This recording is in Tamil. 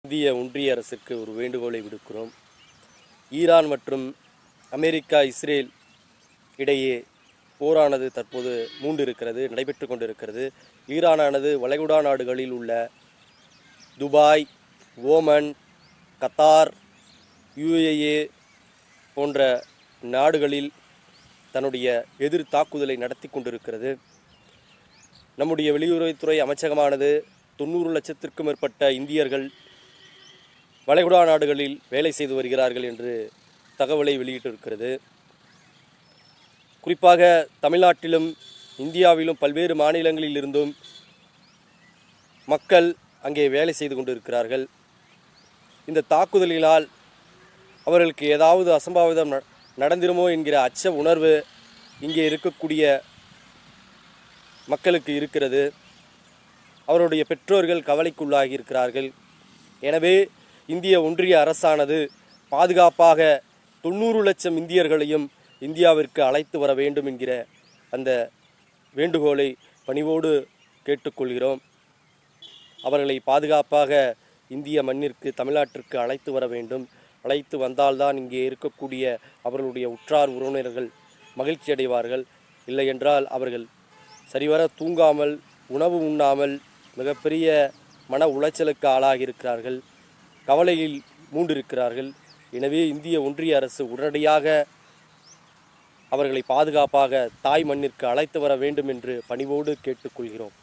இந்திய ஒன்றிய அரசுக்கு ஒரு வேண்டுகோளை விடுக்கிறோம். ஈரான் மற்றும் அமெரிக்கா, இஸ்ரேல் இடையே போரானது தற்போது நடைபெற்று கொண்டிருக்கிறது. ஈரானானது வளைகுடா நாடுகளில் உள்ள துபாய், ஓமன், கத்தார், UAE போன்ற நாடுகளில் தன்னுடைய எதிர் தாக்குதலை நடத்தி கொண்டிருக்கிறது. நம்முடைய வெளியுறவுத்துறை அமைச்சகமானது 90 லட்சத்திற்கும் மேற்பட்ட இந்தியர்கள் வளைகுடா நாடுகளில் வேலை செய்து வருகிறார்கள் என்று தகவலை வெளியிட்டிருக்கிறது. குறிப்பாக தமிழ்நாட்டிலும் இந்தியாவிலும் பல்வேறு மாநிலங்களில் இருந்தும் மக்கள் அங்கே வேலை செய்து கொண்டிருக்கிறார்கள். இந்த தாக்குதலினால் அவர்களுக்கு ஏதாவது அசம்பாவிதம் நடந்திருமோ என்கிற அச்ச உணர்வு இங்கே இருக்கக்கூடிய மக்களுக்கு இருக்கிறது. அவருடைய பெற்றோர்கள் கவலைக்குள்ளாகி இருக்கிறார்கள். எனவே இந்திய ஒன்றிய அரசானது பாதுகாப்பாக 90 லட்சம் இந்தியர்களையும் இந்தியாவிற்கு அழைத்து வர வேண்டும் என்கிற அந்த வேண்டுகோளை பணிவோடு கேட்டுக்கொள்கிறோம். அவர்களை பாதுகாப்பாக இந்திய மண்ணிற்கு, தமிழ்நாட்டிற்கு அழைத்து வர வேண்டும். அழைத்து வந்தால்தான் இங்கே இருக்கக்கூடிய அவர்களுடைய உற்றார் உறவினர்கள் மகிழ்ச்சி அடைவார்கள். இல்லை என்றால் அவர்கள் சரிவர தூங்காமல், உணவு உண்ணாமல் மிகப்பெரிய மன உளைச்சலுக்கு ஆளாகியிருக்கிறார்கள், கவலையில் மூண்டிருக்கிறார்கள். எனவே இந்திய ஒன்றிய அரசு உடனடியாக அவர்களை பாதுகாப்பாக தாய் மண்ணிற்கு அழைத்து வர வேண்டும் என்று பணிவோடு கேட்டுக்கொள்கிறோம்.